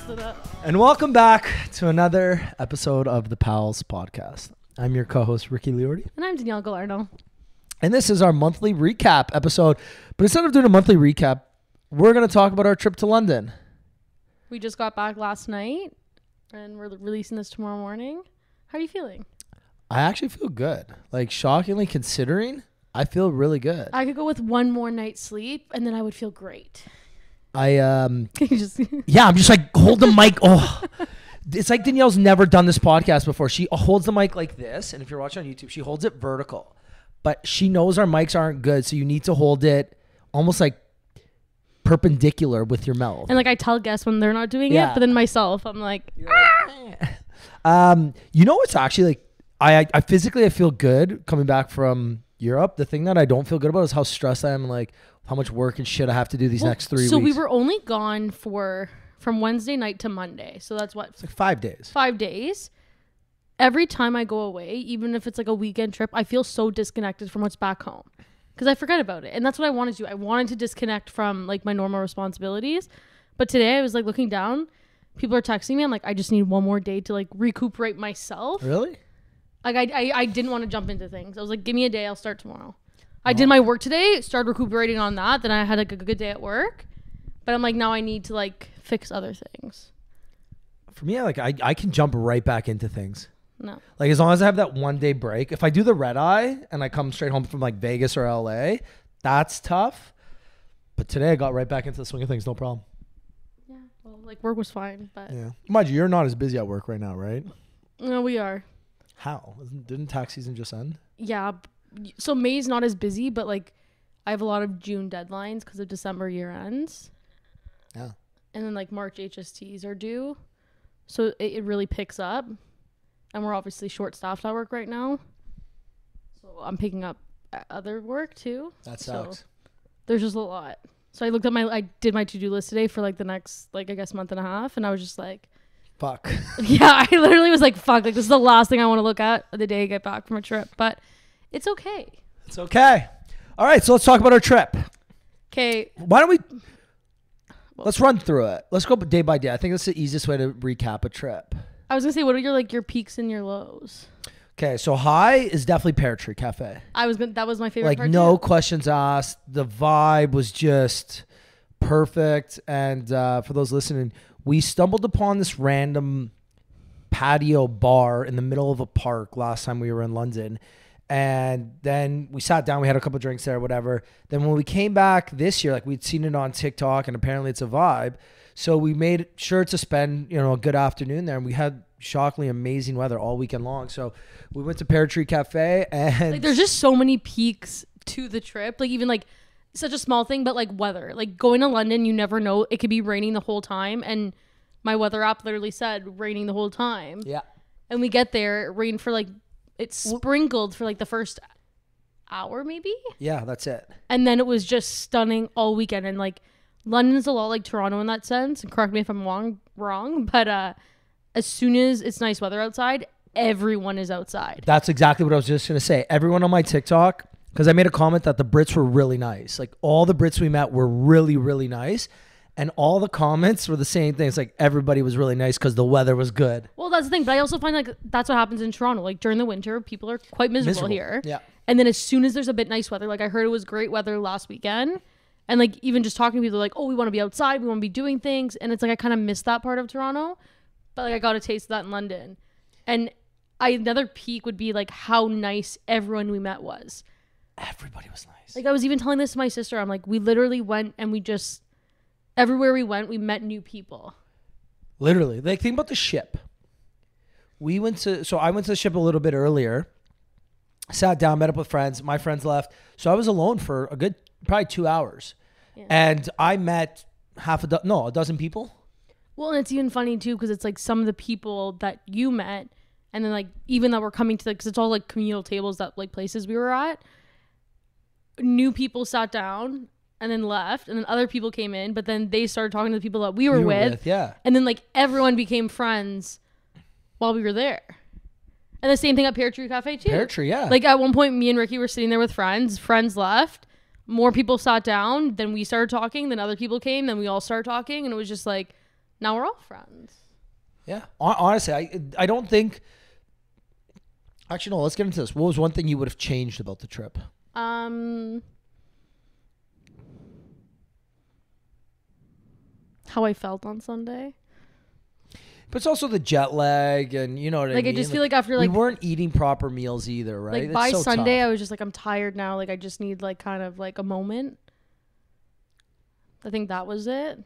it up. And welcome back to another episode of the Pals Podcast. I'm your co-host, Ricky Liordi. And I'm Danielle Galarno. And this is our monthly recap episode. But instead of doing a monthly recap, we're going to talk about our trip to London. We just got back last night and we're releasing this tomorrow morning. How are you feeling? I actually feel good. Like, shockingly considering, I feel really good. I could go with one more night's sleep and then I would feel great. I'm just like, hold the mic. Oh, it's like Danielle's never done this podcast before. She holds the mic like this. And if you're watching on YouTube, she holds it vertical. But she knows our mics aren't good. So you need to hold it almost like perpendicular with your mouth. And like I tell guests when they're not doing it, but then myself, I'm like, you know what's actually like, I physically, I feel good coming back from Europe. The thing that I don't feel good about is how stressed I am and like how much work and shit I have to do these next 3 weeks. So we were only gone from Wednesday night to Monday. So that's what? It's like 5 days. 5 days. Every time I go away, even if it's like a weekend trip, I feel so disconnected from what's back home because I forget about it. And that's what I wanted to do. I wanted to disconnect from like my normal responsibilities. But today I was like looking down. People are texting me. I'm like, I just need one more day to like recuperate myself. Really? Like I didn't want to jump into things. I was like, give me a day. I'll start tomorrow. I did my work today, started recuperating on that. Then I had like a good day at work. But I'm like, now I need to like fix other things. For me, like I can jump right back into things. No. Like as long as I have that 1 day break. If I do the red eye and I come straight home from like Vegas or LA, that's tough. But today I got right back into the swing of things, no problem. Yeah. Well, like work was fine, but yeah. Mind you, you're not as busy at work right now, right? No, we are. How? Didn't tax season just end? Yeah. So May's not as busy, but like I have a lot of June deadlines because of December year ends. Yeah. And then like March HSTs are due. So it really picks up. And we're obviously short staffed at work right now. So I'm picking up other work too. That sucks. So there's just a lot. So I looked at I did my to-do list today for like the next, like I guess month and a half. And I was just like, fuck. Yeah, I literally was like, fuck, like this is the last thing I want to look at the day I get back from a trip. But it's okay. It's okay. All right, so let's talk about our trip. Okay. Why don't we... Let's run through it. Let's go day by day. I think that's the easiest way to recap a trip. I was going to say, what are your peaks and your lows? Okay, so high is definitely Peartree Cafe. That was my favorite like part no too. questions asked. The vibe was just perfect. And for those listening, we stumbled upon this random patio bar in the middle of a park last time we were in London. And then we sat down, we had a couple drinks there, whatever. Then when we came back this year, like we'd seen it on TikTok and apparently it's a vibe. So we made sure to spend, a good afternoon there. And we had shockingly amazing weather all weekend long. So we went to Peartree Cafe and... Like there's just so many peaks to the trip. Like even like such a small thing, but like weather. Like going to London, you never know. It could be raining the whole time. And my weather app literally said raining the whole time. Yeah. And we get there, it rained for like... It sprinkled for like the first hour maybe. Yeah, that's it. And then it was just stunning all weekend. And like London's a lot like Toronto in that sense. And correct me if I'm wrong. But as soon as it's nice weather outside, everyone is outside. That's exactly what I was just going to say. Everyone on my TikTok, because I made a comment that the Brits were really nice. Like all the Brits we met were really, really nice. And all the comments were the same thing. It's like everybody was really nice because the weather was good. Well, that's the thing. But I also find like that's what happens in Toronto. Like during the winter, people are quite miserable here. Yeah. And then as soon as there's a bit nice weather, like I heard it was great weather last weekend. And like even just talking to people like, oh, we want to be outside. We want to be doing things. And it's like I kind of missed that part of Toronto. But like I got a taste of that in London. And another peak would be like how nice everyone we met was. Everybody was nice. Like I was even telling this to my sister. I'm like, we literally went and we just... Everywhere we went, we met new people. Literally. Like, think about the ship. I went to the ship a little bit earlier. Sat down, met up with friends. My friends left. So I was alone for a good, probably 2 hours. Yeah. And I met a dozen people. Well, and it's even funny, too, because it's like some of the people that you met, and then like even that were coming to, because it's all like communal tables that like places we were at. New people sat down and then left, and then other people came in, but then they started talking to the people that we were with. Yeah. And then like everyone became friends while we were there. And the same thing at Peartree Cafe too. Peartree, yeah. Like at one point, me and Ricky were sitting there with friends. Friends left. More people sat down. Then we started talking. Then other people came. Then we all started talking. And it was just like Now we're all friends. Yeah. Honestly, I don't think. Actually, no. Let's get into this. What was one thing you would have changed about the trip? How I felt on Sunday. But it's also the jet lag, and you know what I mean. I just feel like after we weren't eating proper meals either, right? Like by Sunday, I was just like, I'm tired now. Like I just need like kind of like a moment. I think that was it.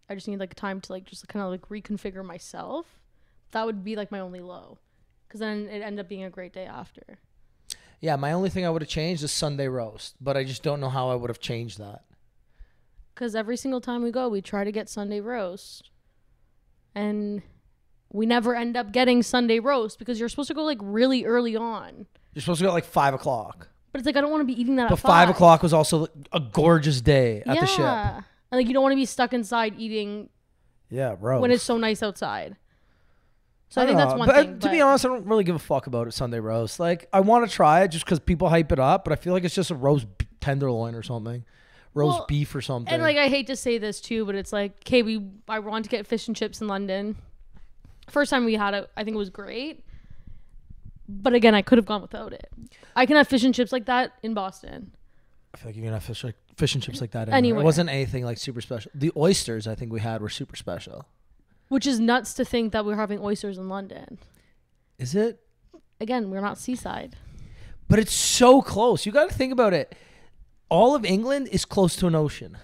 I just need like time to like just kind of like reconfigure myself. That would be like my only low, because then it ended up being a great day after. Yeah, my only thing I would have changed is Sunday roast, but I just don't know how I would have changed that. Because every single time we go, we try to get Sunday roast, and we never end up getting Sunday roast because you're supposed to go like really early on. You're supposed to go at like 5 o'clock. But it's like I don't want to be eating that But at 5 o'clock was also a gorgeous day at the ship. And like you don't want to be stuck inside eating roast when it's so nice outside. So I think that's one thing. To be honest, I don't really give a fuck about it, Sunday roast. Like, I want to try it just because people hype it up, but I feel like it's just a roast tenderloin or something. Roast beef or something. And like, I hate to say this too, but it's like, okay, I wanted to get fish and chips in London. First time we had it, I think it was great. But again, I could have gone without it. I can have fish and chips like that in Boston. I feel like you can have fish and chips like that anywhere. It wasn't anything like super special. The oysters I think we had were super special. Which is nuts to think that we're having oysters in London. Is it? Again, we're not seaside. But it's so close. You got to think about it. All of England is close to an ocean.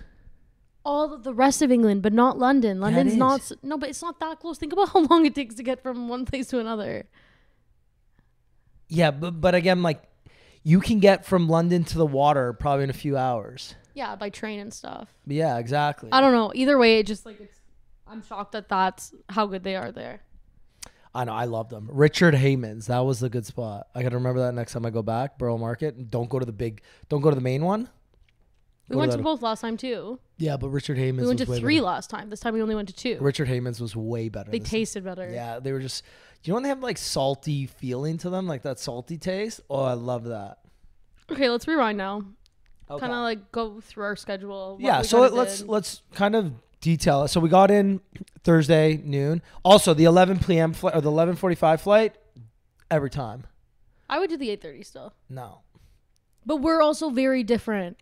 All of the rest of England, but not London. London's not. No, but it's not that close. Think about how long it takes to get from one place to another. Yeah, but again, like, you can get from London to the water probably in a few hours. Yeah, by train and stuff. Yeah, exactly. I don't know. Either way, it just like I'm shocked that that's how good they are there. I know. I love them. Richard Heyman's. That was a good spot. I got to remember that next time I go back. Borough Market. Don't go to the main one. We went to both last time too. Yeah, but Richard Heyman's we went was to way 3 better. last time. This time we only went to 2. Richard Heyman's was way better. They tasted better. Yeah, they were just... Do you know when they have like salty feeling to them? Like that salty taste? Oh, I love that. Okay, let's rewind now. Okay. Kind of like go through our schedule. Yeah, so let's kind of detail it. So we got in Thursday noon. Also, the 11 p.m. flight or the 11:45 flight every time. I would do the 8:30 still. No. But we're also very different.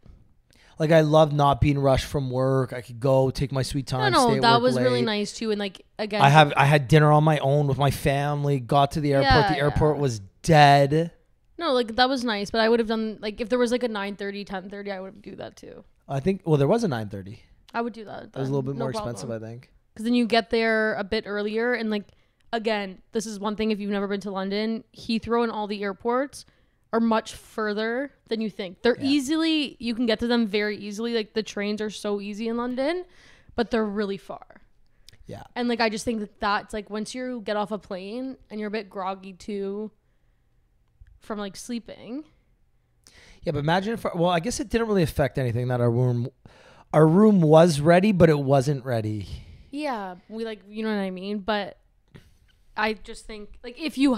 Like, I love not being rushed from work. I could go take my sweet time. No, that was really nice too. And like, again, I had dinner on my own with my family. Got to the airport. Yeah, the airport was dead. No, like that was nice. But I would have done like if there was like a 9:30, 10:30, I would do that too. I think. Well, there was a 9:30. I would do that. It was a little bit more expensive, I think. Because then you get there a bit earlier, and like, again, this is one thing if you've never been to London, Heathrow and all the airports are much further than you think. They're easily, you can get to them very easily. Like the trains are so easy in London, but they're really far. Yeah. And like, I just think that's like once you get off a plane and you're a bit groggy too from like sleeping. Yeah, but imagine if, well, I guess it didn't really affect anything that our room was ready, but it wasn't ready. Yeah. We like, you know what I mean? But I just think like if you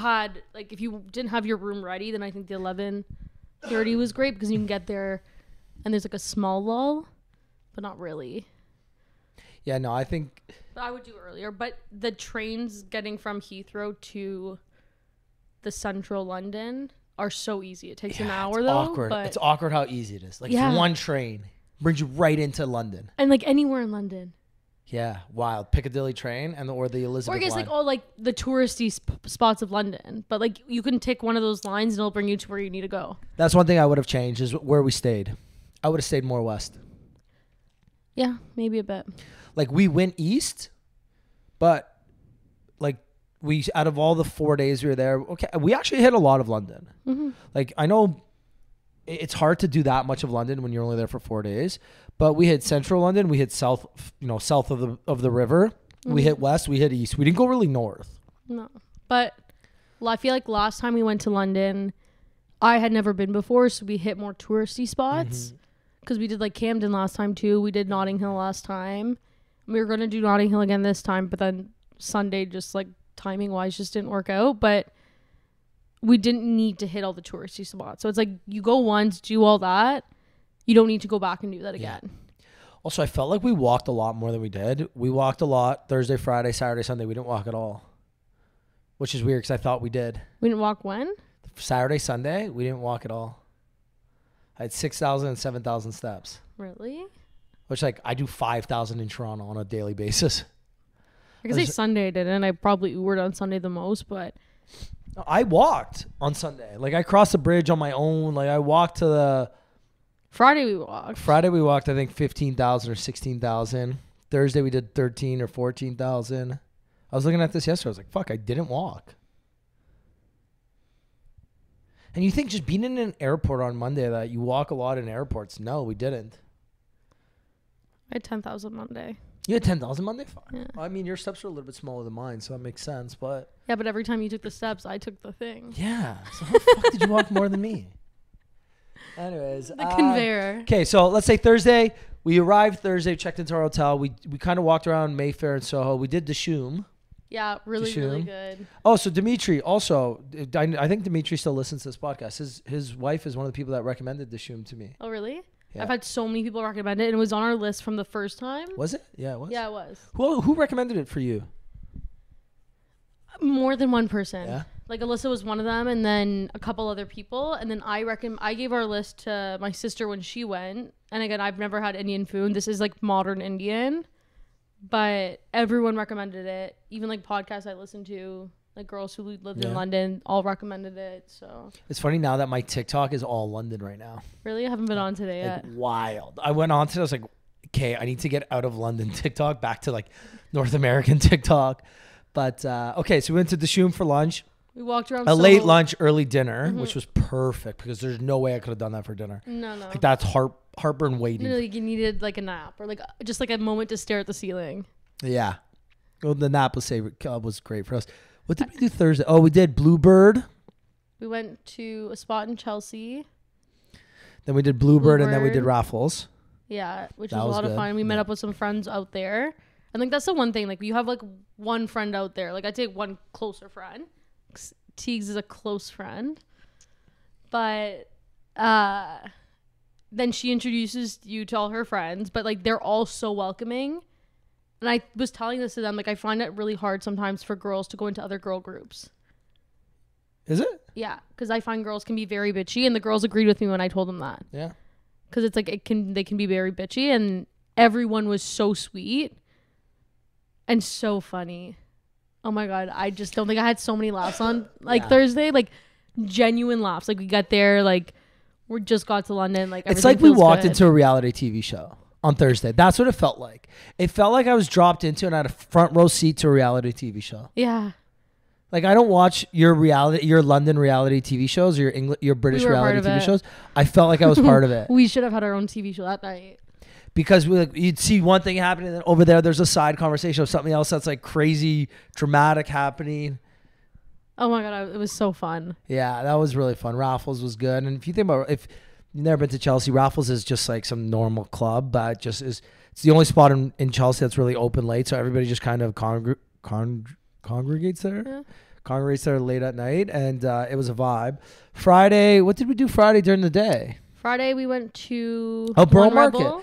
didn't have your room ready, then I think the 11:30 was great because you can get there and there's like a small lull, but not really. Yeah, no, I think. But I would do earlier. But the trains getting from Heathrow to the central London are so easy. It takes an hour though. Awkward. But it's awkward how easy it is. Like it's one train brings you right into London. And like anywhere in London. Yeah, wild. Piccadilly train or the Elizabeth line. Or I guess like all like the touristy spots of London. But like you can take one of those lines and it'll bring you to where you need to go. That's one thing I would have changed is where we stayed. I would have stayed more west. Yeah, maybe a bit. Like we went east, but like we out of all the 4 days we were there, okay, we actually hit a lot of London. Mm-hmm. Like I know it's hard to do that much of London when you're only there for 4 days, but we hit central London, we hit south of the river, we hit west, we hit east. We didn't go really north. No, but I feel like last time we went to London, I had never been before, so we hit more touristy spots because we did like Camden last time too. We did Notting Hill last time. We were gonna do Notting Hill again this time, but then Sunday just like timing wise just didn't work out. But we didn't need to hit all the touristy spots. So it's like you go once, do all that. You don't need to go back and do that again. Also, I felt like we walked a lot more than we did. We walked a lot Thursday, Friday, Saturday, Sunday. We didn't walk at all, which is weird because I thought we did. We didn't walk when? Saturday, Sunday, we didn't walk at all. I had 6,000 and 7,000 steps. Really? Which, like, I do 5,000 in Toronto on a daily basis. I could say Sunday I didn't. I probably Ubered on Sunday the most, but... I walked on Sunday. Like, I crossed the bridge on my own. Like, I walked to the... Friday we walked, I think, 15,000 or 16,000. Thursday, we did 13 or 14,000. I was looking at this yesterday. I was like, fuck, I didn't walk. And you think just being in an airport on Monday that you walk a lot in airports. No, we didn't. I had 10,000 Monday. You had 10,000 Monday? Fine. Yeah. I mean, your steps are a little bit smaller than mine, so that makes sense. But yeah, but every time you took the steps, I took the thing. Yeah. So how the fuck did you walk more than me? Anyways. The conveyor. Okay, so let's say Thursday. We arrived Thursday, checked into our hotel. We kind of walked around Mayfair and Soho. We did Dishoom. Yeah, really good. Oh, so Dimitri also, I think Dimitri still listens to this podcast. His wife is one of the people that recommended Dishoom to me. Oh, really? Yeah. I've had so many people recommend it, and it was on our list from the first time. Was it? Yeah, it was. Yeah, it was. Who recommended it for you? More than one person. Yeah. Like Alyssa was one of them, and then a couple other people, and then I gave our list to my sister when she went. And again, I've never had Indian food. This is like modern Indian, but everyone recommended it. Even like podcasts I listened to, like girls who lived in London, all recommended it. So it's funny now that my TikTok is all London right now. Really, I haven't been on today yet. Wild. I went on today. I was like, okay, I need to get out of London TikTok back to like North American TikTok. But okay, so we went to Dishoom for lunch. We walked around late lunch, early dinner, which was perfect because there's no way I could have done that for dinner. No. Like that's heartburn waiting. No, like you needed like a nap or like just like a moment to stare at the ceiling. Yeah. Well, the nap was great for us. What did we do Thursday? Oh, we did Bluebird. We went to a spot in Chelsea. Then we did Bluebird. And then we did Raffles. Yeah, which was a lot of fun. We met up with some friends out there. I think that's the one thing. Like you have like one friend out there. Like I'd say one closer friend. Teagues is a close friend. But then she introduces you to all her friends. But like they're all so welcoming. And I was telling this to them. Like I find it really hard sometimes for girls to go into other girl groups. Is it? Yeah, because I find girls can be very bitchy. And the girls agreed with me when I told them that. Yeah. Because it's like they can be very bitchy. And everyone was so sweet. And so funny. Oh my God. I just don't think I had so many laughs on Thursday. Like genuine laughs. Like we got there. Like we just got to London. Like it's like we walked into a reality TV show on Thursday. That's what it felt like. It felt like I was dropped into and I had a front row seat to a reality TV show. Yeah. Like I don't watch your London reality TV shows or your British reality TV shows. I felt like I was part of it. We should have had our own TV show that night. Because you'd see one thing happening, and then over there's a side conversation of something else that's like crazy, dramatic happening. Oh my God, it was so fun. Yeah, that was really fun. Raffles was good. And if you think about if you've never been to Chelsea, Raffles is just like some normal club, but it's the only spot in Chelsea that's really open late. So everybody just kind of congregates there. Yeah. Congregates there late at night, and it was a vibe. Friday, what did we do Friday during the day? Friday, we went to Borough Market.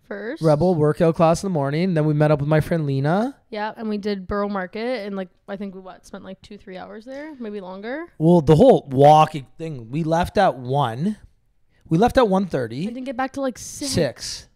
First. Rebel workout class in the morning. Then we met up with my friend Lena. Yeah, and we did Borough Market, and like I think we spent like 2-3 hours there, maybe longer. Well, the whole walking thing. We left at 1. We left at 1:30. I didn't get back to like 6.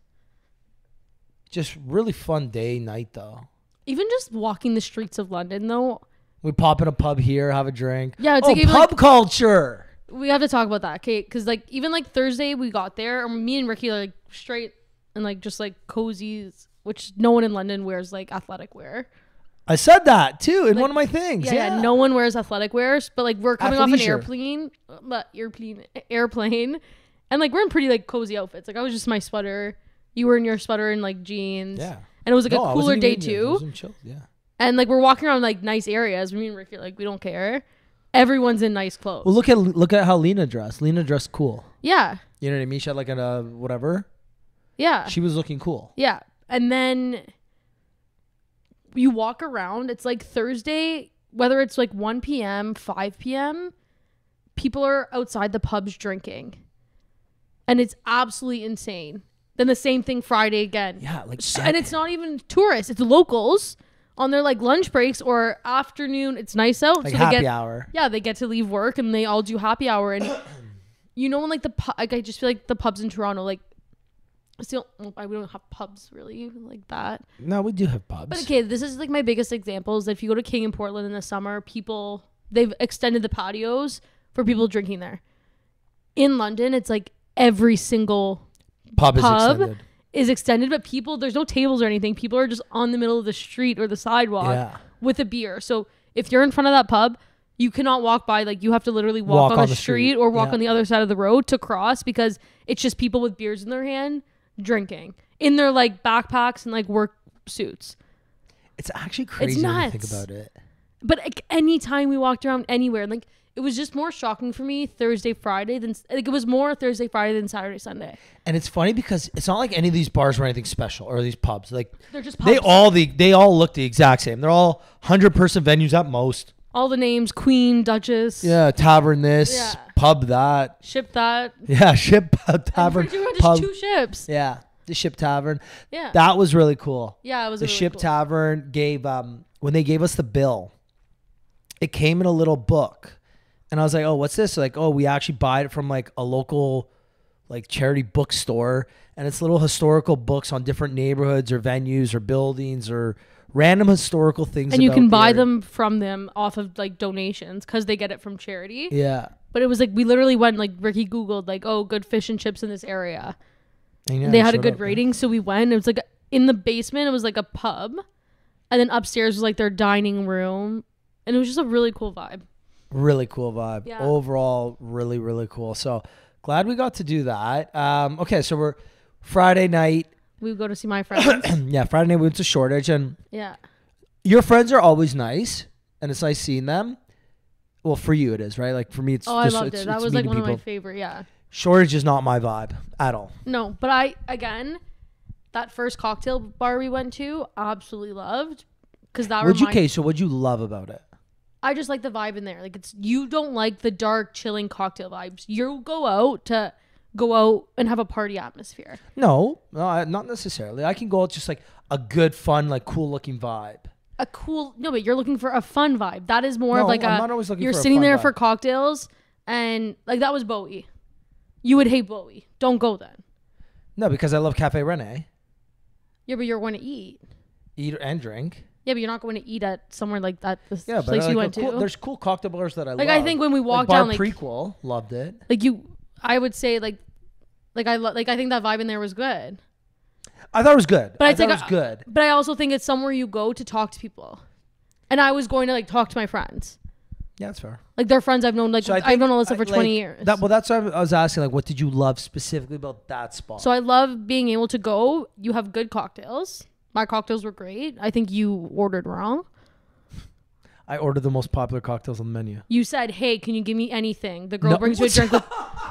Just really fun night though. Even just walking the streets of London though. We pop in a pub here, have a drink. Yeah, it's like pub culture. We have to talk about that, okay? Because like even like Thursday we got there, or me and Ricky like straight. And like just like cozies, which no one in London wears like athletic wear. I said that too in one of my things. Yeah, no one wears athletic wears, but like we're coming off an airplane, and like we're in pretty like cozy outfits. Like I was just my sweater, you were in your sweater and like jeans. Yeah, and it was like a cooler day too. Yeah, and like we're walking around like nice areas. Me and Ricky like we don't care. Everyone's in nice clothes. Well, look at how Lena dressed. Lena dressed cool. Yeah, you know what I mean. She had like a whatever. Yeah. She was looking cool. Yeah. And then you walk around. It's like Thursday, whether it's like 1 p.m., 5 p.m., people are outside the pubs drinking. And it's absolutely insane. Then the same thing Friday again. Yeah, like and it's not even tourists; it's locals on their like lunch breaks or afternoon. It's nice out, like so happy they get hour. Yeah, they get to leave work and they all do happy hour. And you know, when like like I just feel like the pubs in Toronto, like still we don't have pubs really like that. No, we do have pubs. But okay, this is like my biggest example is that if you go to King in Portland in the summer, they've extended the patios for people drinking there. In London, it's like every single pub is extended. But there's no tables or anything. People are just on the middle of the street or the sidewalk with a beer. So if you're in front of that pub, you cannot walk by. Like you have to literally walk on the street or walk on the other side of the road to cross, because it's just people with beers in their hand drinking in their like backpacks and like work suits. It's actually crazy when you think about it. But like, anytime we walked around anywhere, like it was just more shocking for me Thursday, Friday than like it was more Thursday, Friday than Saturday, Sunday. And it's funny because it's not like any of these bars were anything special or these pubs. Like they're just pubs. They all look the exact same. They're all 100-person venues at most. All the names: Queen, Duchess. Yeah, tavern this, pub that. Ship that. Yeah, ship tavern. Just 2 ships. Yeah, the Ship Tavern. Yeah, that was really cool. Yeah, it was. The really Ship cool. Tavern gave when they gave us the bill, it came in a little book. And I was like, oh, what's this? Like, oh, we actually buy it from like a local like charity bookstore. And it's little historical books on different neighborhoods or venues or buildings or random historical things. And you can buy them from them off of like donations because they get it from charity. Yeah. But it was like, we literally went, like Ricky Googled like, oh, good fish and chips in this area. And they had a good rating. So we went. It was like in the basement, it was like a pub. And then upstairs was like their dining room. And it was just a really cool vibe. Really cool vibe. Yeah. Overall, really, really cool. So glad we got to do that. Okay, so we're Friday night. We would go to see my friends. Yeah, Friday night we went to Shortage. And yeah, your friends are always nice. And it's nice seeing them. Well, for you it is, right? Like for me, it's I loved it. That was like one of my favorite, yeah. Shortage is not my vibe at all. No, but that first cocktail bar we went to, absolutely loved. Because that so what'd you love about it? I just like the vibe in there. Like you don't like the dark, chilling cocktail vibes. You go out and have a party atmosphere. No, not necessarily. I can go out just like a good, fun, like cool looking vibe. But you're looking for a fun vibe. That is more of like I'm not always looking you're for a sitting fun there vibe. for cocktails and like that was Bowie. You would hate Bowie. Don't go then. No, because I love Cafe Rene. Yeah, but you're going to eat. Eat and drink. Yeah, but you're not going to eat at somewhere like that. This Yeah, place but you went to. There's cool cocktail bars that I love. Like I think when we walked Bar down, like Prequel, loved it. Like I would say I think that vibe in there was good. I thought it was good. But I thought it was good. But I also think it's somewhere you go to talk to people. And I was going to like talk to my friends. Yeah, that's fair. Like they're friends I've known. Like So I've known Alyssa for 20 years. That's why I was asking. Like, what did you love specifically about that spot? So I love being able to go. You have good cocktails. My cocktails were great. I think you ordered wrong. I ordered the most popular cocktails on the menu. You said, "Hey, can you give me anything?" The girl brings you a drink with,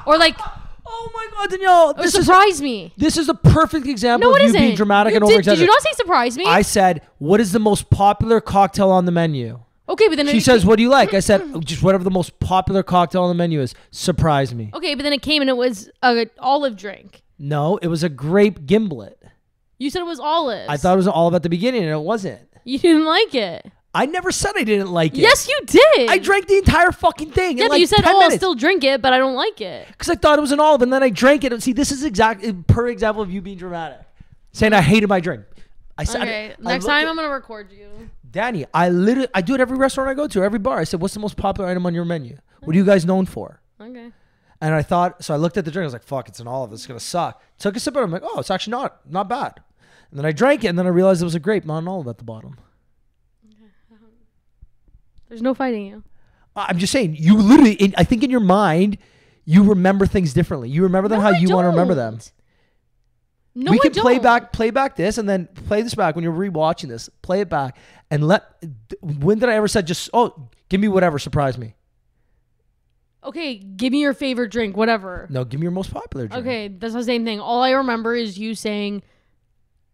or like, oh my God, Danielle, surprise me. This is a perfect example No, of it you isn't. being dramatic and over-exaggerating. Did you not say surprise me? I said, what is the most popular cocktail on the menu? Okay, but then she says, what do you like? I said, just whatever the most popular cocktail on the menu is. Surprise me. Okay, but then it came and it was an olive drink. No, it was a grape gimlet. You said it was olives. I thought it was an olive at the beginning, and it wasn't. You didn't like it. I never said I didn't like it. Yes, you did. I drank the entire fucking thing. Yeah, in but you said, I'll still drink it, but I don't like it. Because I thought it was an olive, and then I drank it. See, this is exactly per example of you being dramatic. Saying I hated my drink. I said, okay, next time I'm going to record you. Danny, I do it every restaurant I go to, every bar. I said, what's the most popular item on your menu? What are you guys known for? Okay. And I thought, so I looked at the drink. I was like, fuck, it's an olive. This is going to suck. Took a sip of it. I'm like, oh, it's actually not bad. And then I drank it, and then I realized it was a grape, not an olive at the bottom. There's no fighting you. I'm just saying, you literally, I think in your mind, you remember things differently. You remember them how you want to remember them. No, we can play back this, and then play this back when you're rewatching this. Play it back, and when did I ever say give me whatever, surprise me? Okay, give me your favorite drink, whatever. No, give me your most popular drink. Okay, that's the same thing. All I remember is you saying,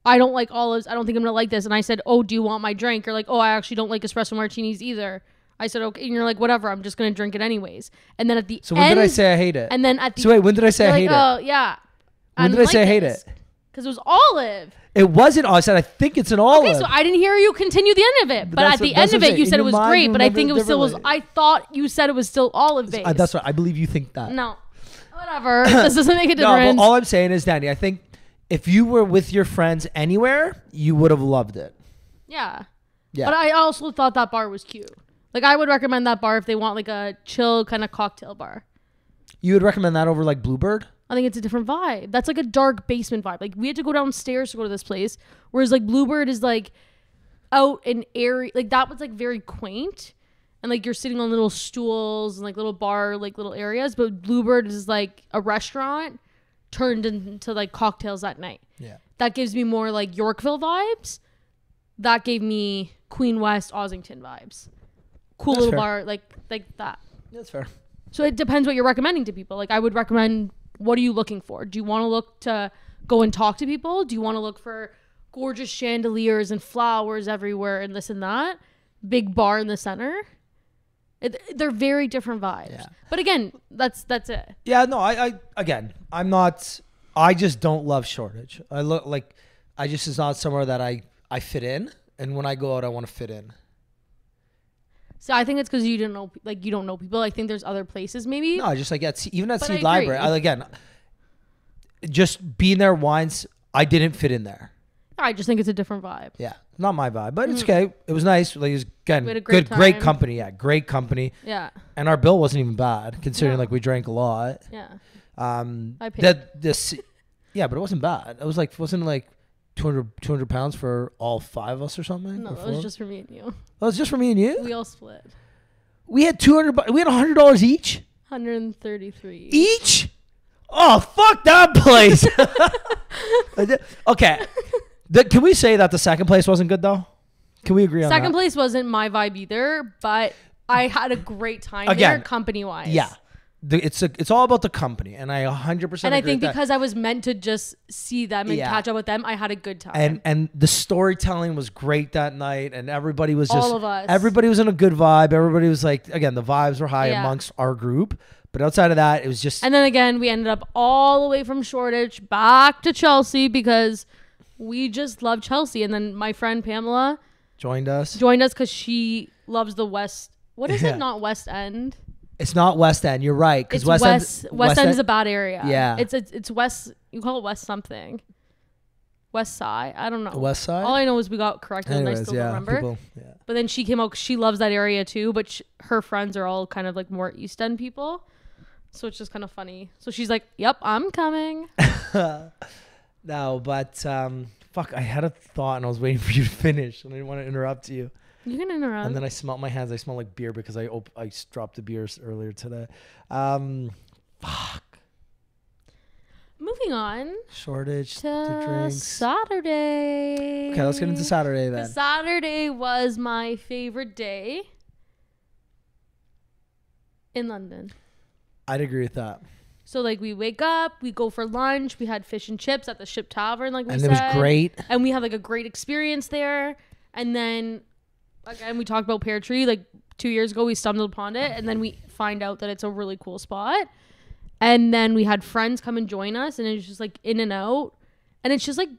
I don't like olives. I don't think I'm going to like this. And I said, oh, do you want my drink? You're like, oh, I actually don't like espresso martinis either. I said, okay. And you're like, whatever. I'm just going to drink it anyways. And then at the end. So when did I say I hate it? And then at the So wait, when did I say I hate it? Oh, yeah. When did I say I hate it? because it was olive. It wasn't. I said I think it's an olive. Okay, so I didn't hear you continue the end of it, but at the end of it, you said it was great. But I think it was still was. I thought you said it was still olive based. That's right. I believe you think that. No, whatever. This doesn't make a difference. No, but all I'm saying is, Danny, I think if you were with your friends anywhere, you would have loved it. Yeah. Yeah. But I also thought that bar was cute. Like, I would recommend that bar if they want like a chill kind of cocktail bar. You would recommend that over like Bluebird? I think it's a different vibe. That's like a dark basement vibe. Like, we had to go downstairs to go to this place, whereas like Bluebird is like out and airy. Like, that was like very quaint, and like you're sitting on little stools and like little bar, like little areas. But Bluebird is like a restaurant turned into like cocktails at night. Yeah. That gives me more like Yorkville vibes. That gave me Queen West, Ossington vibes. Cool That's little fair. bar, like that. That's fair. So it depends what you're recommending to people. Like, I would recommend, what are you looking for? Do you want to look to go and talk to people? Do you want to look for gorgeous chandeliers and flowers everywhere and this and that? Big bar in the center? They're very different vibes. Yeah. But again, that's it. Yeah, no, I just don't love Shoreditch. It's not somewhere that I fit in. And when I go out, I want to fit in. So I think it's because you don't know people. I think there's other places maybe. No, just like even at Seed Library. Just being there once, I didn't fit in there. I just think it's a different vibe. Yeah, not my vibe, but it's okay. It was nice. Like, it was, again, we had a great great company. Yeah, great company. Yeah. And our bill wasn't even bad, considering like we drank a lot. Yeah. I paid. Yeah, but it wasn't bad. It was like, wasn't like 200 pounds for all 5 of us or something? No, that was just for me and you. That was just for me and you? We all split. We had we had $100 each? 133 each? Oh, fuck that place. Okay. Can we say that the second place wasn't good though? Can we agree on that? Second place wasn't my vibe either, but I had a great time there company wise. Yeah. It's all about the company, and I 100%. And I think because I was meant to just see them and catch up with them, I had a good time. And the storytelling was great that night, and everybody was just all of us. Everybody was in a good vibe. Everybody was like, again, the vibes were high amongst our group. But outside of that, it was just. And then again, we ended up all the way from Shoreditch back to Chelsea because we just love Chelsea. And then my friend Pamela joined us because she loves the West. What is it? Not West End. It's not West End. You're right. Because West End is a bad area. Yeah. It's West. You call it West something. West Side. I don't know. West Side. All I know is we got corrected and I still don't remember. But then she came out. She loves that area too. But her friends are all kind of like more East End people. So it's just kind of funny. So she's like, "Yep, I'm coming." No, but fuck. I had a thought and I was waiting for you to finish, and I didn't want to interrupt you. You can interrupt. And then I smelled my hands. I smell like beer because I dropped the beers earlier today. Fuck. Moving on. Shoreditch to the drinks. Saturday. Okay, let's get into Saturday then. Saturday was my favorite day in London. I'd agree with that. So like we wake up, we go for lunch, we had fish and chips at the Ship Tavern, like we said. And it was great. And we had like a great experience there. And then again, we talked about Peartree like 2 years ago. We stumbled upon it, and then we find out that it's a really cool spot. And then we had friends come and join us, and it's just like in and out, and it's just like.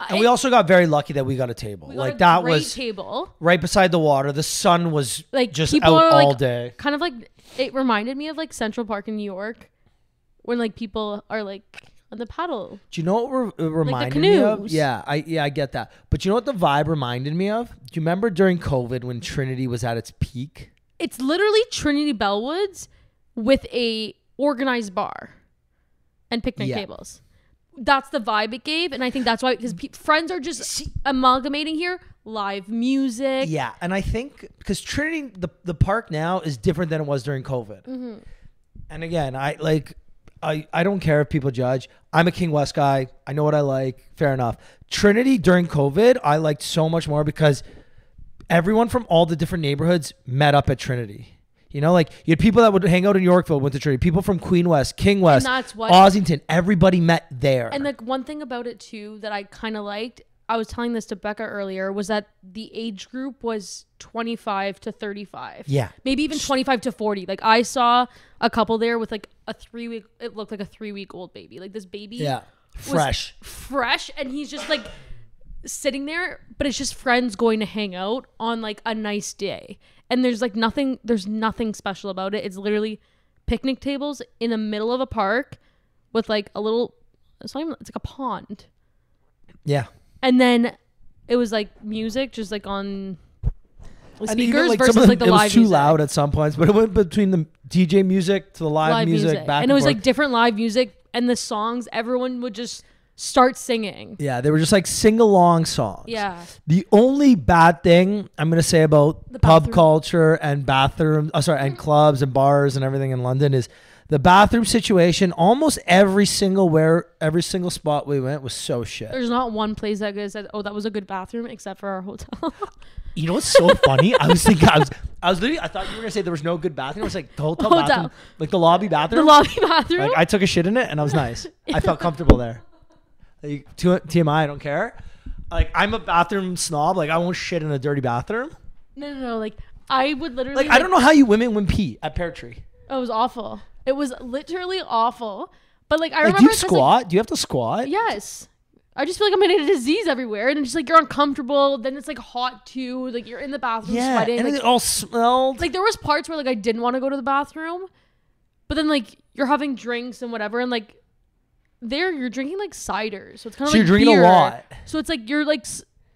And we also got very lucky that we got a table. Like that was table right beside the water. The sun was like just people out all like, day. Kind of like it reminded me of like Central Park in New York, when like people are like on the paddle. Do you know what it reminded me of? Yeah, I get that. But you know what the vibe reminded me of? Do you remember during COVID when Trinity was at its peak? It's literally Trinity Bellwoods with a organized bar and picnic tables. That's the vibe it gave, and I think that's why, because friends are just amalgamating here. Live music. Yeah, and I think because Trinity, the park now is different than it was during COVID. Mm-hmm. And again, I don't care if people judge. I'm a King West guy. I know what I like. Fair enough. Trinity during COVID, I liked so much more because everyone from all the different neighborhoods met up at Trinity. You know, like you had people that would hang out in Yorkville, went to Trinity. People from Queen West, King West, Ossington. Everybody met there. And like one thing about it too that I kind of liked, I was telling this to Becca earlier, was that the age group was 25 to 35. Yeah. Maybe even 25 to 40. Like I saw a couple there with like a 3-week, it looked like a 3-week old baby. Like this baby fresh, and he's just like sitting there, but it's just friends going to hang out on like a nice day, and there's nothing special about it. It's literally picnic tables in the middle of a park with like a little, it's like a pond. Yeah. And then it was like music just like on speakers even, like, versus like the live music. It was too loud at some points, but it went between the DJ music to the live music. Back and it was forth. like different live music, and the songs, everyone would just start singing. Yeah, they were just like sing-along songs. Yeah. The only bad thing I'm going to say about The pub bathroom. culture and and clubs and bars and everything in London is the bathroom situation. Almost every single spot we went was so shit. There's not one place that said, "Oh, that was a good bathroom," except for our hotel. You know what's so funny? I was thinking, I thought you were going to say there was no good bathroom. I was like, the hotel bathroom, like the lobby bathroom. The lobby bathroom. Like, I took a shit in it and I was nice. I felt comfortable there. Like, TMI, I don't care. Like, I'm a bathroom snob. Like, I won't shit in a dirty bathroom. No. Like, I would literally. Like, I don't know how you women pee at Peartree. Oh, it was awful. It was literally awful. But like, I Like, remember. do you squat? Like, do you have to squat? Yes. I just feel like I'm getting a disease everywhere, and it's just like you're uncomfortable. Then it's like hot too. Like you're in the bathroom sweating. And like, it all smelled. like there was parts where like I didn't want to go to the bathroom, but then like you're having drinks and whatever, and like there you're drinking like cider, so it's kind of So like you're drinking beer. a lot. So it's like you're like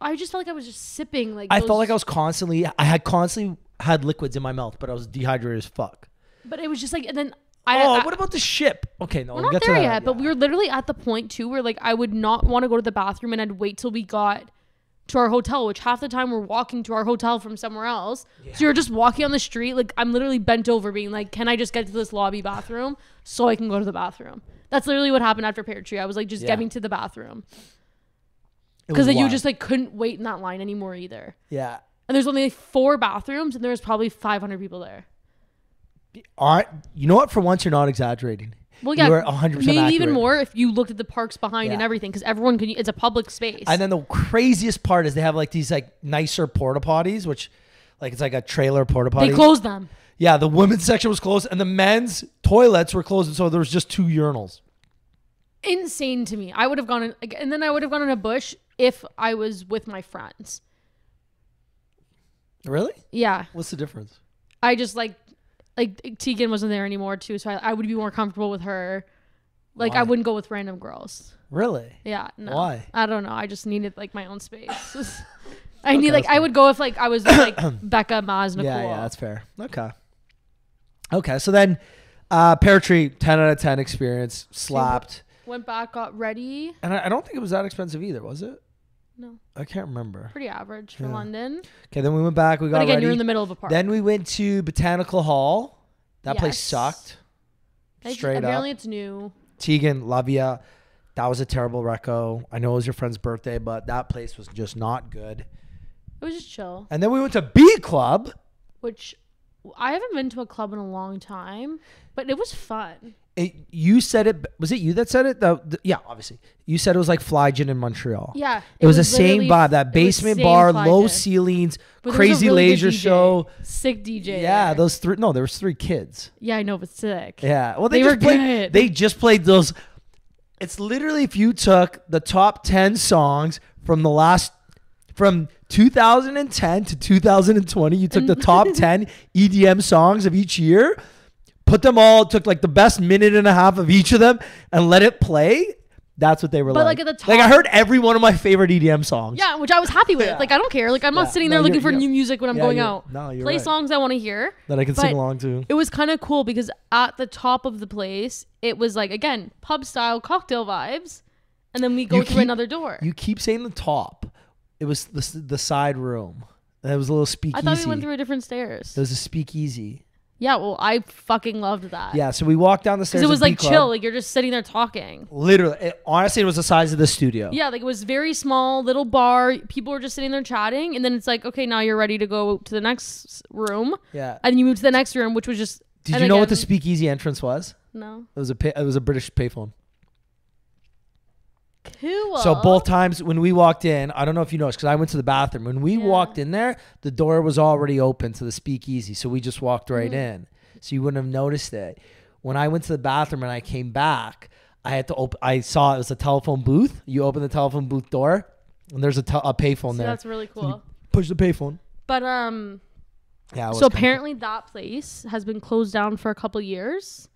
I just felt like I was just sipping like I those, felt like I had constantly had liquids in my mouth, but I was dehydrated as fuck. but it was just like, and then What about the ship? Okay, no, we're we'll not get to there that. yet, but we were literally at the point too where like I would not want to go to the bathroom, and I'd wait till we got to our hotel, which half the time we're walking to our hotel from somewhere else. Yeah. So you're just walking on the street. Like I'm literally bent over being like, can I just get to this lobby bathroom so I can go to the bathroom? That's literally what happened after Peartree. I was like just getting to the bathroom. Because like, you just like couldn't wait in that line anymore either. Yeah. And there's only like 4 bathrooms, and there was probably 500 people there. You know what? For once, you're not exaggerating. Well, yeah, you were 100% maybe accurate. even more if you looked at the parks behind and Yeah. everything, because everyone can. It's a public space. And then the craziest part is they have like these like nicer porta potties, which like it's like a trailer porta potty. They closed them. Yeah, the women's section was closed, and the men's toilets were closed, and so there was just 2 urinals. Insane to me. I would have gone in, and then I would have gone in a bush if I was with my friends. Really? Yeah. What's the difference? I just like Tegan wasn't there anymore too, so I would be more comfortable with her. Like Why? I wouldn't go with random girls. Really? Yeah. No. Why? I don't know. I just needed like my own space. I need like I would go if like I was with, like Becca, Maz, Nicole. Yeah, that's fair. Okay. So then, Peartree, 10 out of 10 experience, slapped. Went back, got ready. And I don't think it was that expensive either, was it? No. I can't remember. Pretty average for London. Okay, then we went back. We got But again, ready. you're in the middle of a park. Then we went to Botanical Hall. That place Yes. sucked. Straight apparently up. it's new. Tegan, love ya. That was a terrible reco. I know it was your friend's birthday, but that place was just not good. It was just chill. And then we went to B Club. Which I haven't been to a club in a long time, but it was fun. You said it. Was it you that said it? Yeah, obviously. You said it was like Fly Gin in Montreal. Yeah. It was the same vibe. That it was basement same bar, Fly low Gin. ceilings, But there was a crazy really good laser DJ. show. Sick DJ. Yeah, there. there was 3 kids. Yeah, I know, but sick. Yeah. Well, They just were played, good. They just played those. It's literally if you took the top 10 songs from 2010 to 2020, you took the top 10 EDM songs of each year, put them all, took like the best minute and a half of each of them and let it play. That's what they were But, like. like, at the top- Like I heard every one of my favorite EDM songs. Yeah, which I was happy with. Yeah. Like, I don't care. Like, I'm not Yeah. sitting there No, looking you're- for yeah. new music when I'm Yeah, going you're- out. no, you're Play right. songs I want to hear. That I can But sing along to. It was kind of cool because at the top of the place, it was like, again, pub style cocktail vibes. And then we go through another door. You keep saying the top. It was the side room. It was a little speakeasy. I thought we went through a different stairs. It was a speakeasy. Yeah, well, I fucking loved that. Yeah, so we walked down the stairs. Because it was at B like Club. chill. Like, you're just sitting there talking. Literally, honestly, it was the size of the studio. Yeah, like it was very small, little bar. People were just sitting there chatting. And then it's like, okay, now you're ready to go to the next room. Yeah. And you move to the next room, which was just. Did you know what the speakeasy entrance was? No. It was a British payphone. Cool. So both times when we walked in, I don't know if you noticed because I went to the bathroom. When we walked in there, the door was already open to the speakeasy, so we just walked right in. So you wouldn't have noticed it. When I went to the bathroom and I came back, I had to open. I saw it was a telephone booth. You open the telephone booth door, and there's a payphone See, there. that's really So cool. you push the payphone. But Yeah. so apparently that place has been closed down for a couple years,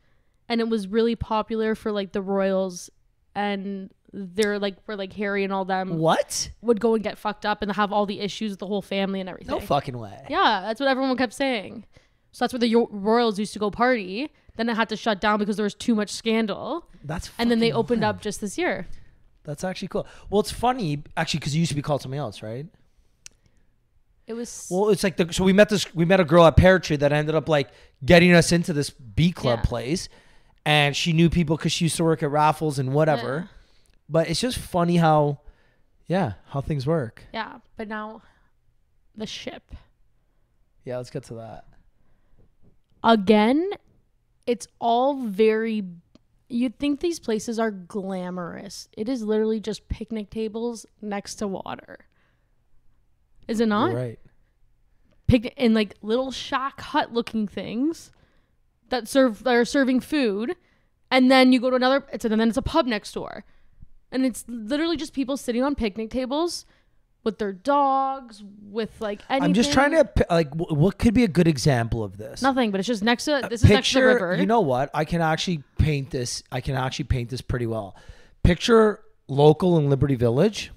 and it was really popular for like the royals, and they're like where like Harry and all them What? would go and get fucked up and have all the issues with the whole family and everything. No fucking way. Yeah, that's what everyone kept saying. So that's where the royals used to go party. Then it had to shut down because there was too much scandal. That's and then they fucking opened wild. up just this year. That's actually cool. Well, it's funny actually because it used to be called something else, right? It was Well, it's like so we met a girl at Peartree that ended up like getting us into this B club Yeah. place, and she knew people because she used to work at Raffles and whatever. Yeah. But it's just funny how things work. yeah, but now the ship. Yeah, let's get to that. Again, it's all very you'd think these places are glamorous. It is literally just picnic tables next to water. Is it not? You're right. Picnic in like little shack hut looking things that are serving food, and then you go to another and then it's a pub next door. And it's literally just people sitting on picnic tables with their dogs, with like anything. I'm just trying to like what could be a good example of this. Nothing, but it's just next to this is next to the river. You know what? I can actually paint this pretty well. Picture local in Liberty Village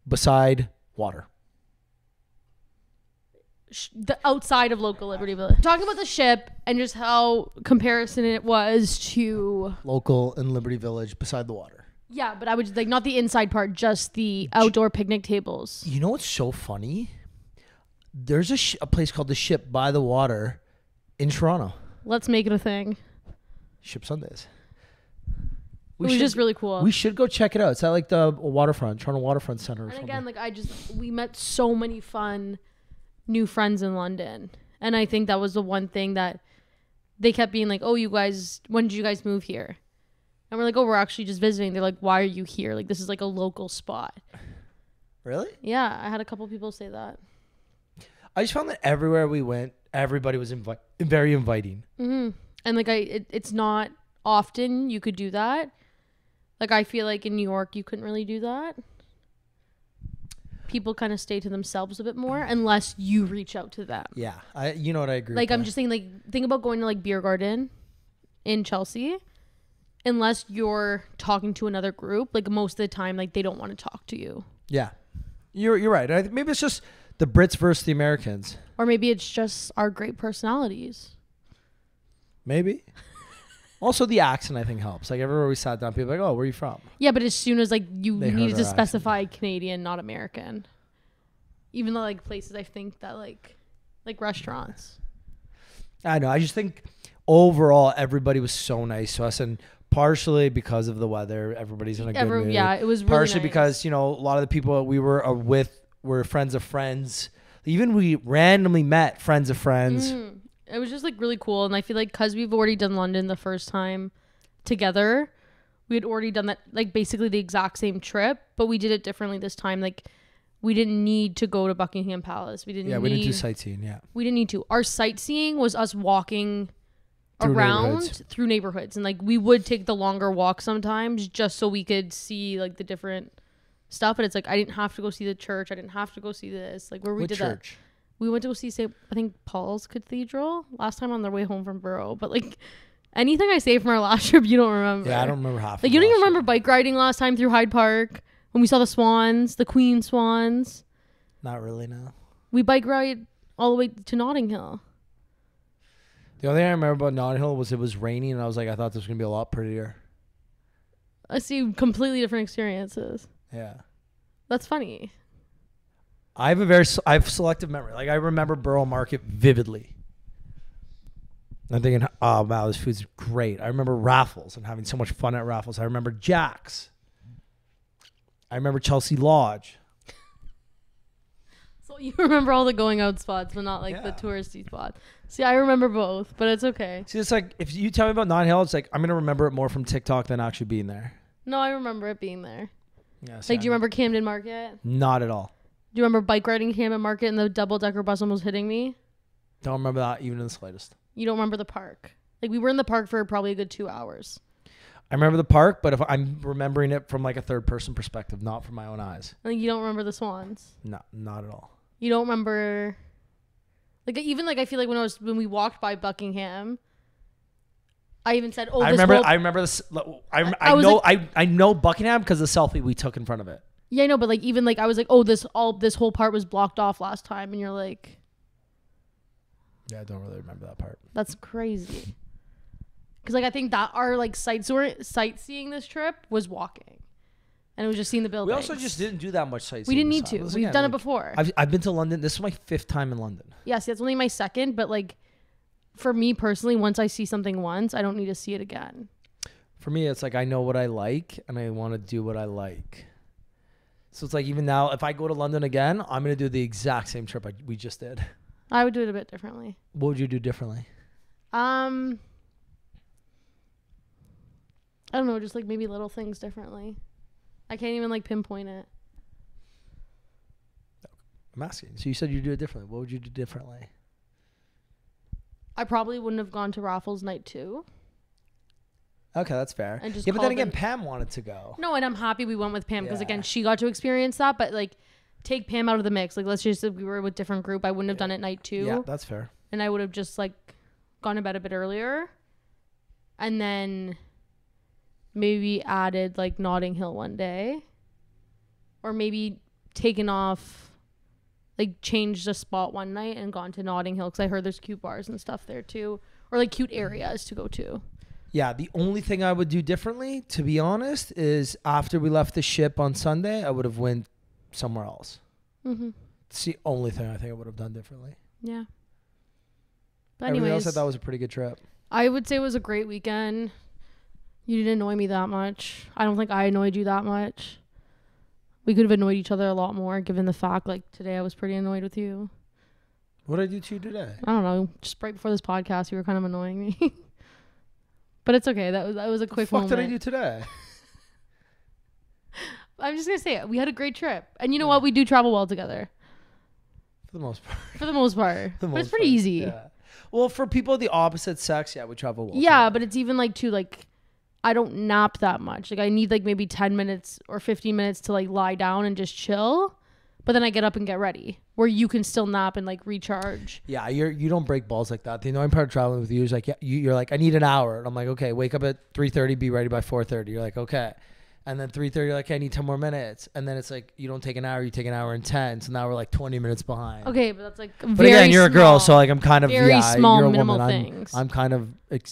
beside water. The outside of local Liberty Village. Talking about the ship and just how comparison it was to Local in Liberty Village beside the water. yeah, but I would like not the inside part, just the outdoor picnic tables. You know what's so funny? There's a place called the Ship by the Water in Toronto. Let's make it a thing. Ship Sundays. It was just really cool. We should go check it out. It's at like the waterfront, Toronto Waterfront Center or And something. again, like we met so many fun new friends in London. And I think that was the one thing that they kept being like, oh, you guys, when did you guys move here? And we're like, oh, we're actually just visiting. They're like, why are you here? Like, this is like a local spot. Really? Yeah, I had a couple people say that. I just found that everywhere we went, everybody was very inviting. Mm-hmm. And like, it's not often you could do that. Like, I feel like in New York, you couldn't really do that. People kind of stay to themselves a bit more unless you reach out to them. Yeah, you know what I agree. Like, with I'm that. just saying, like, think about going to like Beer Garden in Chelsea. Unless you're talking to another group, like most of the time, like they don't want to talk to you. Yeah, you're right. Maybe it's just the Brits versus the Americans. Or maybe it's just our great personalities. Maybe. Also, the accent I think helps. Like everywhere we sat down, people are like, "Oh, where are you from?" Yeah, but as soon as like you They needed heard to our specify Canadian, not American. Even though like places, I think that like restaurants. I know. I just think overall everybody was so nice to us, and partially because of the weather, everybody's in a good mood. Yeah, it was really partially nice. because a lot of the people we were with were friends of friends. Even we randomly met friends of friends. It was just like really cool, and I feel like because we've already done London the first time together, we had already done that like basically the exact same trip, but we did it differently this time. Like we didn't need to go to Buckingham Palace. We didn't do sightseeing. Yeah, we didn't need to. Our sightseeing was us walking Through around neighborhoods. through neighborhoods, and like we would take the longer walk sometimes just so we could see like the different stuff. But it's like I didn't have to go see the church. I didn't have to go see this. Like where we what did church? that. We went to go see I think Paul's Cathedral last time on their way home from Borough. But like anything I say from our last trip, you don't remember. Yeah, I don't remember half. Like you don't even remember bike riding last time through Hyde Park when we saw the swans, the Queen swans. Not really. No. We bike ride all the way to Notting Hill. The only thing I remember about Notting Hill was it was raining, and I was like, I thought this was gonna be a lot prettier. I see completely different experiences. Yeah. That's funny. I have selective memory. Like I remember Borough Market vividly. I'm thinking, oh wow, this food's great. I remember Raffles and having so much fun at Raffles. I remember Jack's. I remember Chelsea Lodge. So you remember all the going out spots, but not like the Yeah. touristy spots. See, I remember both, but it's okay. See, it's like if you tell me about Notting Hill, it's like I'm gonna remember it more from TikTok than actually being there. No, I remember it being there. Yeah. Like, do you remember Camden Market? Not at all. Do you remember bike riding Camden Market and the double-decker bus almost hitting me? Don't remember that even in the slightest. You don't remember the park? Like, we were in the park for probably a good 2 hours. I remember the park, but if I'm remembering it from like a third person perspective, not from my own eyes. Like you don't remember the swans. No, not at all. You don't remember, like even like I feel like when we walked by Buckingham, I even said, "Oh, I remember this. I know Buckingham because the selfie we took in front of it. Yeah, I know, but like even like I was like, "Oh, this whole part was blocked off last time," and you're like, "Yeah, I don't really remember that part." That's crazy. Because like I think that our like sightseeing this trip was walking, and it was just seeing the buildings. We also just didn't do that much sightseeing. We didn't need to. We've done it before. I've been to London. This is my 5th time in London. Yes, that's only my 2nd, but like for me personally, once I see something once, I don't need to see it again. For me, it's like I know what I like, and I want to do what I like. So it's like even now, if I go to London again, I'm gonna do the exact same trip we just did. I would do it a bit differently. What would you do differently? I don't know, just like maybe little things differently. I can't even like pinpoint it. I'm asking. So you said you'd do it differently. What would you do differently? I probably wouldn't have gone to Raffles night 2. Okay, that's fair. And Yeah, but then again, Pam wanted to go. No, and I'm happy we went with Pam because again, she got to experience that. But like, take Pam out of the mix. Like, let's just say we were with different group. I wouldn't have done it night 2. Yeah, that's fair. And I would have just like gone to bed a bit earlier, and then maybe added like Notting Hill one day, or maybe taken off, like changed the spot one night and gone to Notting Hill because I heard there's cute bars and stuff there too, or like cute areas to go to. Yeah, the only thing I would do differently, to be honest, is after we left the ship on Sunday, I would have went somewhere else. Mm-hmm. It's the only thing I think I would have done differently. Yeah. But everything anyways, else I thought was a pretty good trip. I would say it was a great weekend. You didn't annoy me that much. I don't think I annoyed you that much. We could have annoyed each other a lot more, given the fact like today I was pretty annoyed with you. What did I do to you today? I don't know. Just right before this podcast, you were kind of annoying me. But it's okay. That was a quick moment. What did I do today? I'm just gonna say it. We had a great trip, and you know what? We do travel well together. For the most part. For the most part. But it's pretty easy. Yeah. Well, for people of the opposite sex, yeah, we travel well. Yeah, but it's even like too like I don't nap that much. Like I need like maybe 10 minutes or 15 minutes to like lie down and just chill. But then I get up and get ready, where you can still nap and like recharge. Yeah, you don't break balls like that. The annoying part of traveling with you is like you're like, I need an hour, and I'm like, okay, wake up at 3:30, be ready by 4:30. You're like, okay, and then 3:30, you're like, I need 10 more minutes, and then it's like you don't take an hour, you take an hour and 10. So now we're like 20 minutes behind. Okay, but that's like but very again, you're small, a girl, so like I'm kind of very small you're a minimal woman. things. I'm kind of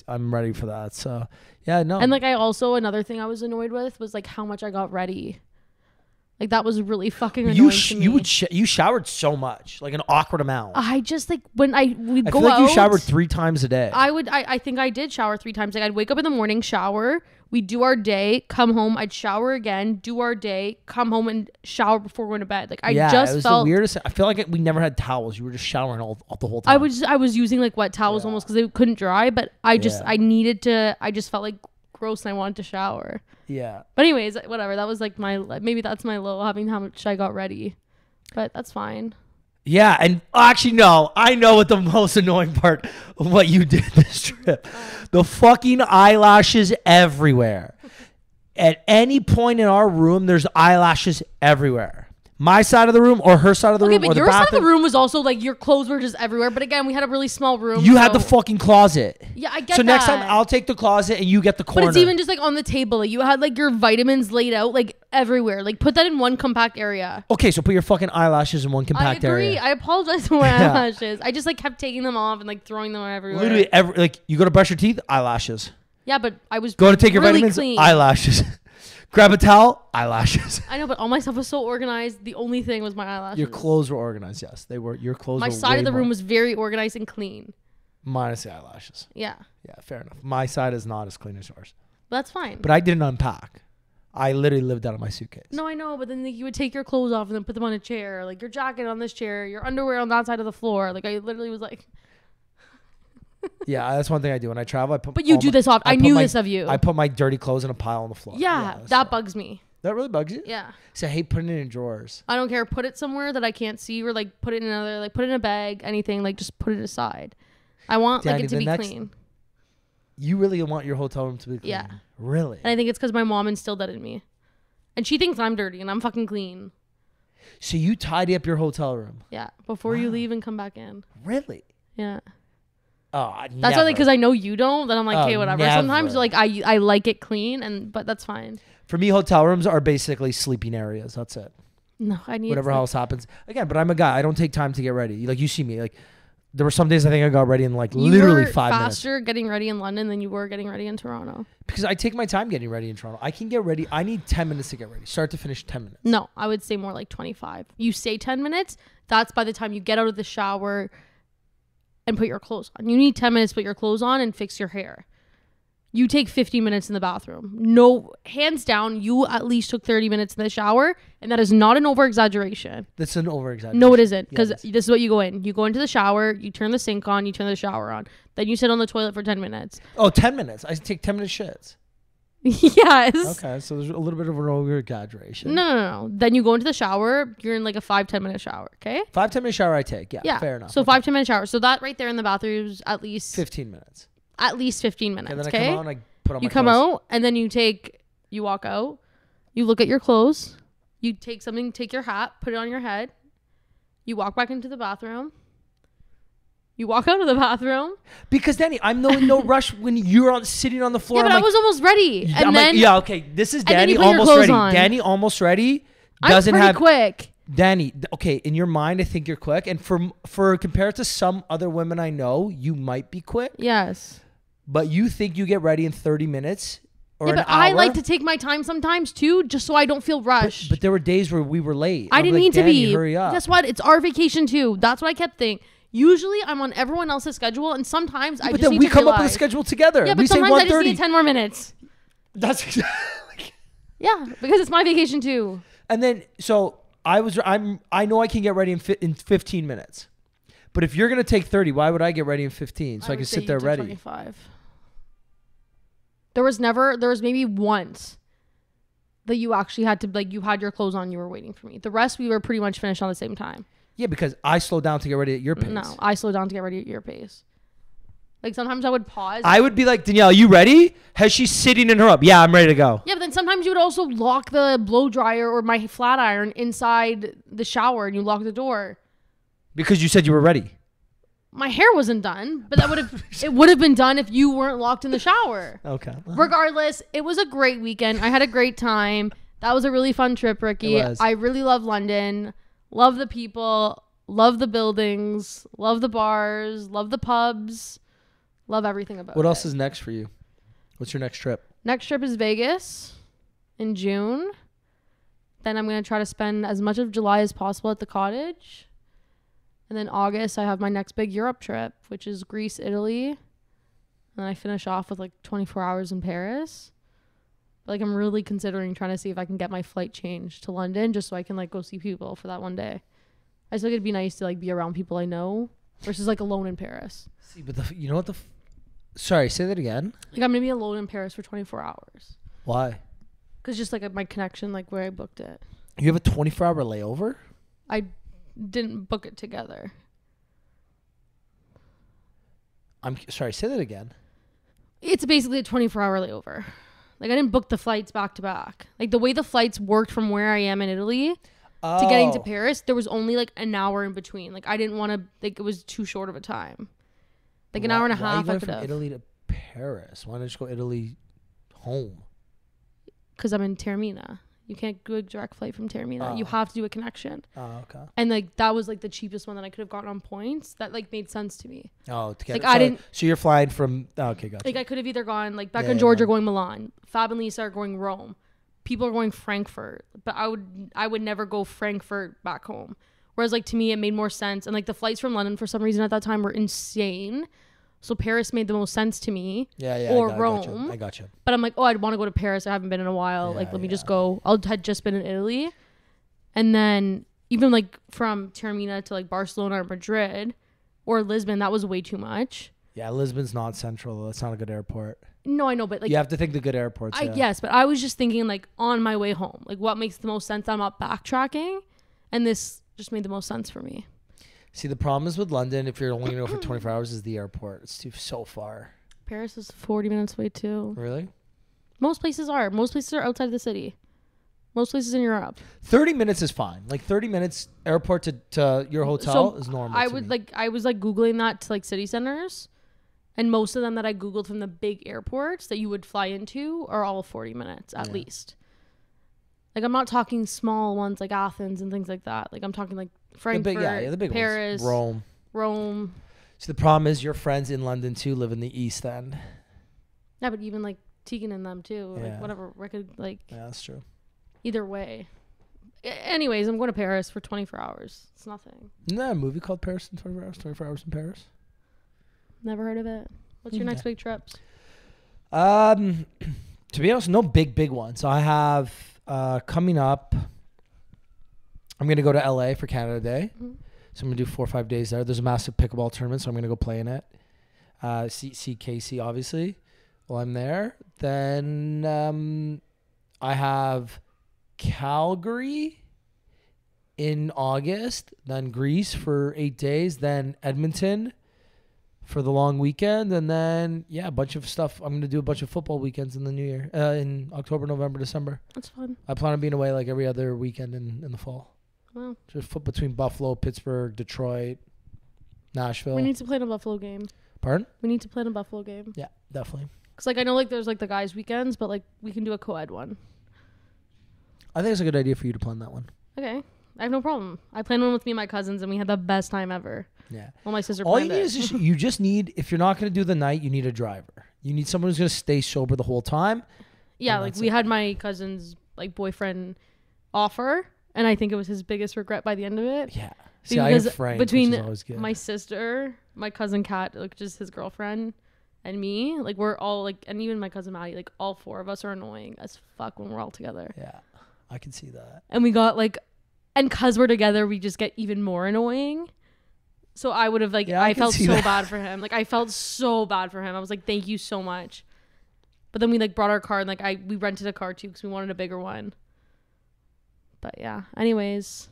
I'm ready for that. So yeah, no. And like I also another thing I was annoyed with was like how much I got ready. Like that was really fucking annoying to me. You showered so much, like an awkward amount. I just like when we'd go feel like out. You showered 3 times a day. I think I did shower 3 times. Like I'd wake up in the morning, shower, we'd do our day, come home, I'd shower again, do our day, come home and shower before going to bed. Like it was the weirdest. I feel like we never had towels. You were just showering all the whole time. I was using like wet towels almost because they couldn't dry, but I just felt like gross and I wanted to shower. Yeah. But anyways, whatever. That was like maybe that's my low, having how much I got ready. But that's fine. Yeah, and actually no, I know what the most annoying part of what you did this trip. The fucking eyelashes everywhere. At any point in our room, there's eyelashes everywhere. My side of the room or her side of the room. Okay, but your side of the room was also like your clothes were just everywhere. But again, we had a really small room. You had the fucking closet. Yeah, I get that. So next time I'll take the closet and you get the corner. But it's even just like on the table. Like you had like your vitamins laid out like everywhere. Like put that in one compact area. Okay, so put your fucking eyelashes in one compact area. I agree. I apologize for my eyelashes. I just like kept taking them off and like throwing them everywhere. Literally, like you go to brush your teeth, eyelashes. Yeah, but I was go to take your really vitamins, clean. Eyelashes. Grab a towel, eyelashes. I know, but all my stuff was so organized. The only thing was my eyelashes. Your clothes were organized. Yes, they were. Your clothes. My side of the room was very organized and clean. Minus the eyelashes. Yeah. Yeah, fair enough. My side is not as clean as yours. That's fine. But I didn't unpack. I literally lived out of my suitcase. No, I know, but then you would take your clothes off and then put them on a chair. Like your jacket on this chair, your underwear on that side of the floor. Like I literally was like. Yeah, that's one thing I do when I travel. But you do this off. I knew this of you. I put my dirty clothes in a pile on the floor. Yeah, that bugs me. That really bugs you? Yeah. So I hate putting it in drawers. I don't care. Put it somewhere that I can't see, or like put it in put it in a bag. Anything, like just put it aside. I want it to be clean. You really want your hotel room to be clean? Yeah. Really? And I think it's because my mom instilled that in me. And she thinks I'm dirty and I'm fucking clean. So you tidy up your hotel room? Yeah. Before you leave and come back in. Really? Yeah. Oh, that's why, because I know you don't. Then I'm like, okay, whatever. Never. Sometimes like I like it clean, but that's fine. For me, hotel rooms are basically sleeping areas. That's it. No, I need whatever else happens. Again, but I'm a guy. I don't take time to get ready. Like you see me. Like there were some days I think I got ready in like literally 5 minutes. Faster getting ready in London than you were getting ready in Toronto. Because I take my time getting ready in Toronto. I can get ready. I need 10 minutes to get ready. Start to finish, 10 minutes. No, I would say more like 25. You say 10 minutes. That's by the time you get out of the shower and put your clothes on. You need 10 minutes to put your clothes on and fix your hair. You take 50 minutes in the bathroom. No, hands down, you at least took 30 minutes in the shower, and that is not an over-exaggeration. That's an over-exaggeration. No, it isn't, because Yes. this is what you go in. You go into the shower, you turn the sink on, you turn the shower on. Then you sit on the toilet for 10 minutes. Oh, 10 minutes. I take 10-minute shits. Yes. Okay, so there's a little bit of an over-exaggeration. No. Then you go into the shower. You're in like a 5-10 minute shower, okay? 5-10 minute shower I take. Yeah, fair enough. So Okay. 5-10 minute shower. So that right there in the bathroom is at least 15 minutes. At least 15 minutes, And then okay? I come out and I put on You my come clothes. out and then you walk out. You look at your clothes. You take your hat, put it on your head. You walk back into the bathroom. You walk out of the bathroom. Because Danny, I'm in no rush when you're sitting on the floor. Yeah, but I'm I was almost ready. I'm And then yeah, okay. This is Danny you put your almost clothes ready. on. Danny almost ready. I'm Doesn't pretty have quick. Danny. Okay, in your mind, I think you're quick, and for compared to some other women I know, you might be quick. Yes. But you think you get ready in 30 minutes or Yeah, an but hour? I like to take my time sometimes too, just so I don't feel rushed. But there were days where we were late. I I'm didn't like, mean to Danny, be. Hurry up. Guess what? It's our vacation too. That's what I kept thinking. Usually I'm on everyone else's schedule, and sometimes I But just then need we to come up with a realize. schedule together. Yeah, we but say sometimes I just 1:30. need 10 more minutes. That's exactly. Yeah, because it's my vacation too. And then so I know I can get ready in 15 minutes. But if you're gonna take 30, why would I get ready in 15 so I can sit there ready? 25. There was maybe once that you actually had to, like, you had your clothes on, you were waiting for me. The rest, we were pretty much finished on the same time. Yeah, because I slowed down to get ready at your pace. No, I slowed down to get ready at your pace. Like, sometimes I would pause. I would be like, Danielle, you ready? Has she sitting in her up? Yeah, I'm ready to go. Yeah, but then sometimes you would also lock the blow dryer or my flat iron inside the shower and you lock the door. Because you said you were ready. My hair wasn't done, but it would have been done if you weren't locked in the shower. Okay. Regardless, it was a great weekend. I had a great time. That was a really fun trip, Ricky. It was. I really love London. Love the people. Love the buildings. Love the bars. Love the pubs. Love everything about it. What else is next for you? What's your next trip? Next trip is Vegas in June. Then I'm going to try to spend as much of July as possible at the cottage. And then August, I have my next big Europe trip, which is Greece, Italy. And I finish off with like 24 hours in Paris. Like, I'm really considering trying to see if I can get my flight changed to London just so I can like go see people for that one day. I just think it'd be nice to like be around people I know versus like alone in Paris. See, but you know what sorry, say that again. Like, I'm going to be alone in Paris for 24 hours. Why? Because just like my connection, like where I booked it. You have a 24-hour layover? I didn't book it together. I'm sorry, say that again. It's basically a 24-hour layover. Like, I didn't book the flights back to back. Like, the way the flights worked from where I am in Italy to getting to Paris, there was only like an hour in between. Like, I didn't want to, like, it was too short of a time. Like, an hour and a half, why I you could going from have. Italy to Paris? Why not just go Italy home? Because I'm in Taormina. You can't do a direct flight from Taormina. You have to do a connection. Oh, okay. And like, that was like the cheapest one that I could have gotten on points. That like made sense to me. Oh, to get Like, so, I didn't. So you're flying from. Oh, okay, gotcha. Like, I could have either gone, like, Becca Yeah, and George yeah. are going Milan. Fab and Lisa are going Rome. People are going Frankfurt. But I would never go Frankfurt back home. Whereas, like, to me, it made more sense. And, like, the flights from London, for some reason, at that time were insane. So Paris made the most sense to me. Yeah. Or I Rome. I got you. But I'm like, oh, I'd want to go to Paris. I haven't been in a while. Yeah, Like, let me just go. Had just been in Italy. And then even, like, from Taormina to, like, Barcelona or Madrid or Lisbon, that was way too much. Yeah, Lisbon's not central. That's not a good airport. No, I know, but like, You have to think the good airports. Yes, but I was just thinking like on my way home, like what makes the most sense. I'm not backtracking, and this just made the most sense for me. See, the problem is with London, if you're only going to go for 24 hours, is the airport. It's so far. Paris is 40 minutes away too. Really? Most places are. Most places are outside the city. Most places in Europe. 30 minutes is fine. Like 30 minutes airport to your hotel is normal. I was like Googling that to like city centers, and most of them that I Googled from the big airports that you would fly into are all 40 minutes at least. Like I'm not talking small ones like Athens and things like that. Like I'm talking like Frankfurt, the big Paris, ones. Rome. So the problem is your friends in London too live in the East End. Yeah, but even like Tegan and them too. Yeah. Like whatever. Like yeah, that's true. Either way. Anyways, I'm going to Paris for 24 hours. It's nothing. Isn't that a movie called Paris in 24 Hours? 24 Hours in Paris? Never heard of it. What's your next big trips? To be honest, no big ones. I have coming up, I'm going to go to LA for Canada Day. Mm-hmm. So I'm going to do 4 or 5 days there. There's a massive pickleball tournament, so I'm going to go play in it. See Casey, obviously, while I'm there. Then I have Calgary in August, then Greece for 8 days, then Edmonton for the long weekend, and then a bunch of stuff. I'm going to do a bunch of football weekends in the new year, in October, November, December. That's fun. I plan on being away like every other weekend in the fall. Wow. Just foot between Buffalo, Pittsburgh, Detroit, Nashville. We need to play in a Buffalo game. Pardon? We need to play in a Buffalo game. Yeah, definitely. Because like I know like there's like the guys weekends, but like we can do a co-ed one. I think it's a good idea for you to plan that one. Okay. I have no problem. I planned one with me and my cousins, and we had the best time ever. Yeah. Well, my sister all planned you need it. is you just need, if you're not going to do the night, you need a driver. You need someone who's going to stay sober the whole time. Yeah, like we had my cousin's like boyfriend offer, and I think it was his biggest regret by the end of it. Yeah. See, I have Frank, between which is always good. My sister, my cousin Kat, like just his girlfriend, and me, like we're all like, and even my cousin Maddie, like all 4 of us are annoying as fuck when we're all together. Yeah, I can see that. And we got like, and cause we're together, we just get even more annoying. So I would have like, I felt so bad for him. Like I felt so bad for him. I was like, thank you so much. But then we like brought our car, and like we rented a car too because we wanted a bigger one. But yeah, anyways.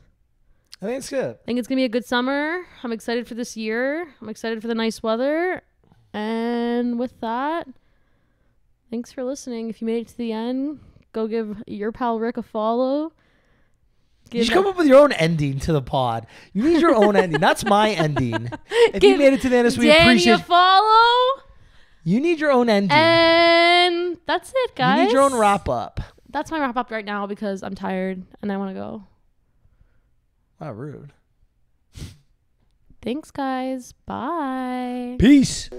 I think it's good. I think it's going to be a good summer. I'm excited for this year. I'm excited for the nice weather. And with that, thanks for listening. If you made it to the end, go give your pal Rick a follow. You should come up with your own ending to the pod. You need your own ending. That's my ending. If you made it to the end, we appreciate a follow. You need your own ending. And that's it, guys. You need your own wrap up. That's my wrap up right now because I'm tired and I want to go. Wow, rude. Thanks, guys. Bye. Peace.